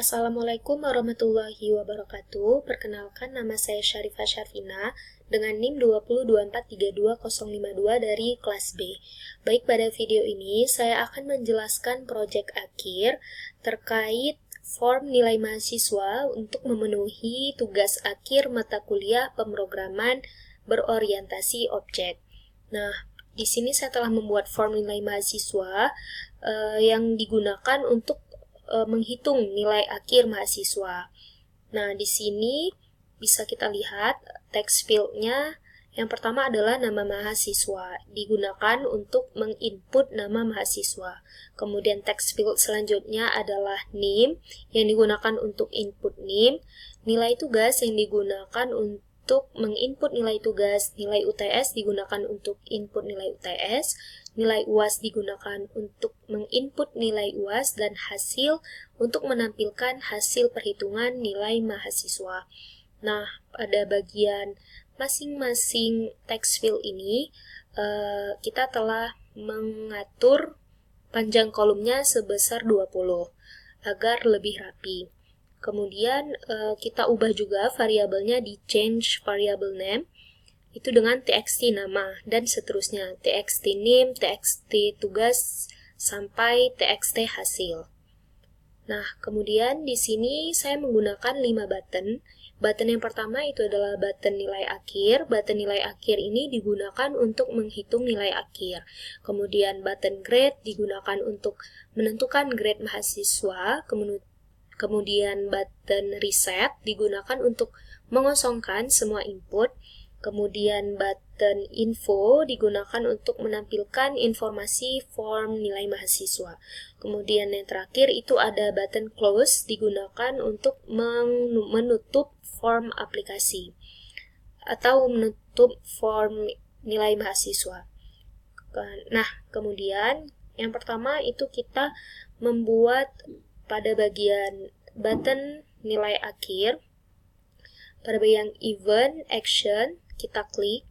Assalamualaikum warahmatullahi wabarakatuh. Perkenalkan, nama saya Syarifah Syarfina dengan NIM 202432052 dari kelas B. Baik, pada video ini saya akan menjelaskan proyek akhir terkait form nilai mahasiswa untuk memenuhi tugas akhir mata kuliah pemrograman berorientasi objek. Nah, di sini saya telah membuat form nilai mahasiswa yang digunakan untuk menghitung nilai akhir mahasiswa. Nah, di sini bisa kita lihat text field-nya. Yang pertama adalah nama mahasiswa, digunakan untuk menginput nama mahasiswa. Kemudian text field selanjutnya adalah name, yang digunakan untuk input name. Nilai tugas yang digunakan untuk menginput nilai tugas. Nilai UTS digunakan untuk input nilai UTS. Nilai UAS digunakan untuk menginput nilai UAS, dan hasil untuk menampilkan hasil perhitungan nilai mahasiswa. Nah, pada bagian masing-masing text field ini, kita telah mengatur panjang kolomnya sebesar 20 agar lebih rapi. Kemudian kita ubah juga variabelnya di change variable name, itu dengan txt nama dan seterusnya, txt name, txt tugas, sampai txt hasil. Nah, kemudian di sini saya menggunakan 5 button. Button yang pertama itu adalah button nilai akhir. Button nilai akhir ini digunakan untuk menghitung nilai akhir. Kemudian button grade digunakan untuk menentukan grade mahasiswa. Kemudian button reset digunakan untuk mengosongkan semua input. Kemudian button info digunakan untuk menampilkan informasi form nilai mahasiswa. Kemudian yang terakhir itu ada button close, digunakan untuk menutup form aplikasi atau menutup form nilai mahasiswa. Nah, kemudian yang pertama itu kita membuat pada bagian button nilai akhir, pada bagian event action kita klik.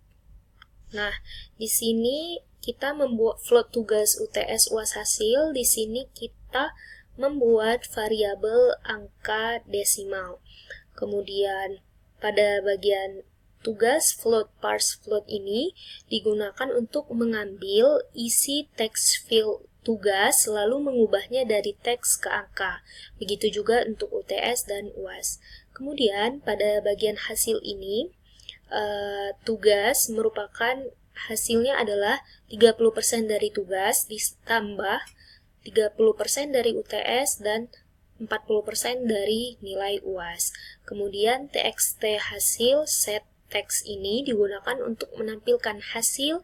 Nah, di sini kita membuat float tugas UTS UAS hasil. Di sini kita membuat variabel angka desimal. Kemudian pada bagian tugas float parse float ini digunakan untuk mengambil isi text field tugas lalu mengubahnya dari teks ke angka. Begitu juga untuk UTS dan UAS. Kemudian pada bagian hasil ini, tugas merupakan hasilnya adalah 30% dari tugas ditambah 30% dari UTS dan 40% dari nilai UAS. Kemudian txt hasil set text ini digunakan untuk menampilkan hasil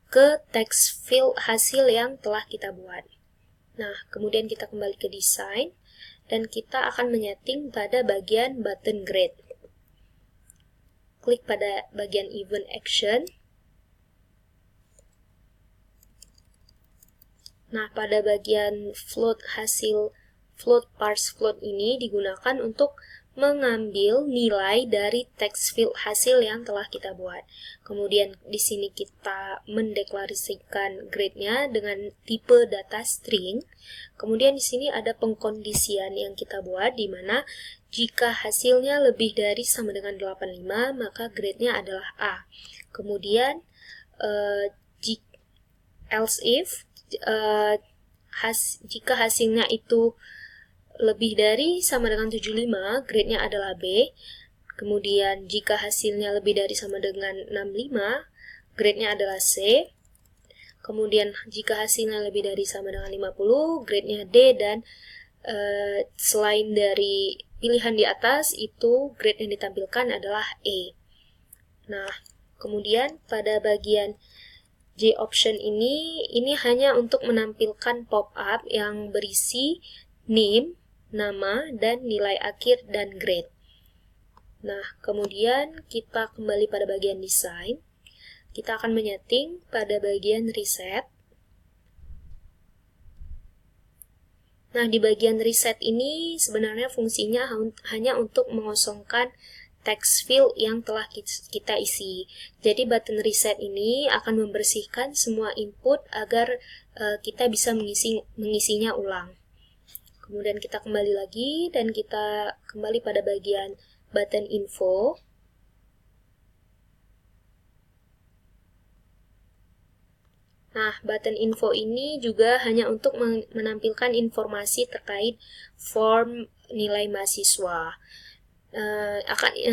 ke text field hasil yang telah kita buat. Nah, kemudian kita kembali ke desain dan kita akan menyeting pada bagian button grade. Klik pada bagian event action. Nah, pada bagian float parse float ini digunakan untuk mengambil nilai dari text field hasil yang telah kita buat. Kemudian di sini kita mendeklarasikan grade-nya dengan tipe data string. Kemudian di sini ada pengkondisian yang kita buat, di mana jika hasilnya lebih dari sama dengan 85, maka grade-nya adalah A. Kemudian else if jika hasilnya itu lebih dari sama dengan 75, grade-nya adalah B. Kemudian jika hasilnya lebih dari sama dengan 65, grade-nya adalah C. Kemudian jika hasilnya lebih dari sama dengan 50, grade-nya D, dan selain dari pilihan di atas, itu grade yang ditampilkan adalah E. Nah, kemudian pada bagian J option ini hanya untuk menampilkan pop-up yang berisi name, nama, dan nilai akhir dan grade. Nah, kemudian kita kembali pada bagian desain. Kita akan menyeting pada bagian reset. Nah, di bagian reset ini sebenarnya fungsinya hanya untuk mengosongkan text field yang telah kita isi. Jadi button reset ini akan membersihkan semua input agar kita bisa mengisinya ulang. Kemudian kita kembali lagi dan kita kembali pada bagian button info. Nah, button info ini juga hanya untuk menampilkan informasi terkait form nilai mahasiswa.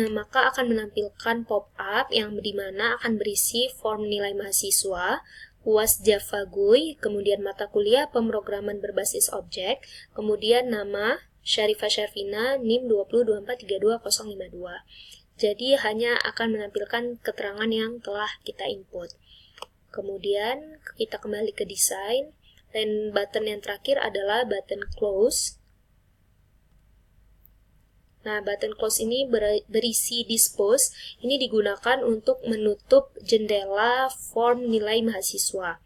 Maka akan menampilkan pop-up yang dimana akan berisi form nilai mahasiswa, UAS Java GUI, kemudian mata kuliah pemrograman berbasis objek, kemudian nama Syarifah Syarfina, NIM 2024322052. Jadi hanya akan menampilkan keterangan yang telah kita input. Kemudian kita kembali ke desain, dan button yang terakhir adalah button close. Nah, button close ini berisi dispose. Ini digunakan untuk menutup jendela form nilai mahasiswa.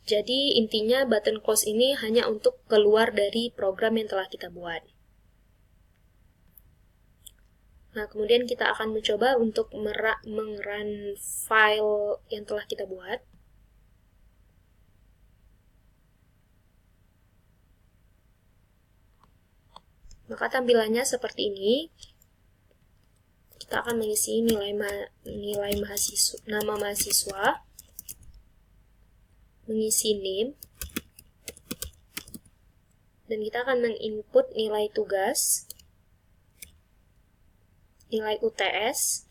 Jadi, intinya button close ini hanya untuk keluar dari program yang telah kita buat. Nah, kemudian kita akan mencoba untuk meng-run file yang telah kita buat. Maka tampilannya seperti ini. Kita akan mengisi nilai mahasiswa, nama mahasiswa, mengisi NIM, dan kita akan menginput nilai tugas, nilai UTS,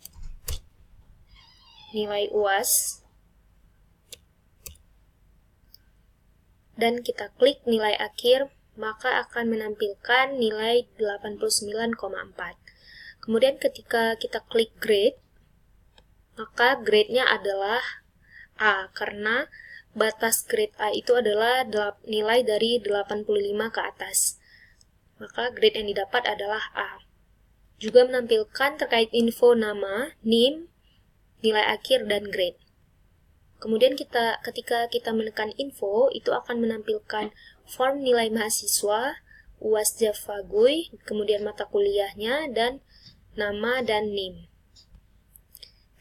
nilai UAS, dan kita klik nilai akhir, maka akan menampilkan nilai 89,4. Kemudian ketika kita klik grade, maka grade-nya adalah A, karena batas grade A itu adalah nilai dari 85 ke atas. Maka grade yang didapat adalah A. Juga menampilkan terkait info nama, NIM, nilai akhir, dan grade. Kemudian ketika kita menekan info, itu akan menampilkan form nilai mahasiswa, UAS Java GUI, kemudian mata kuliahnya, dan nama dan NIM.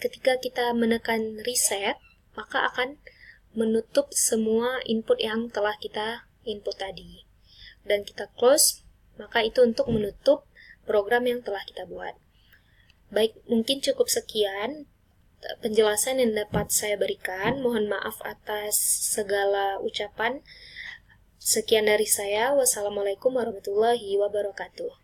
Ketika kita menekan reset, maka akan menutup semua input yang telah kita input tadi. Dan kita close, maka itu untuk menutup program yang telah kita buat. Baik, mungkin cukup sekian penjelasan yang dapat saya berikan. Mohon maaf atas segala ucapan. Sekian dari saya. Wassalamualaikum warahmatullahi wabarakatuh.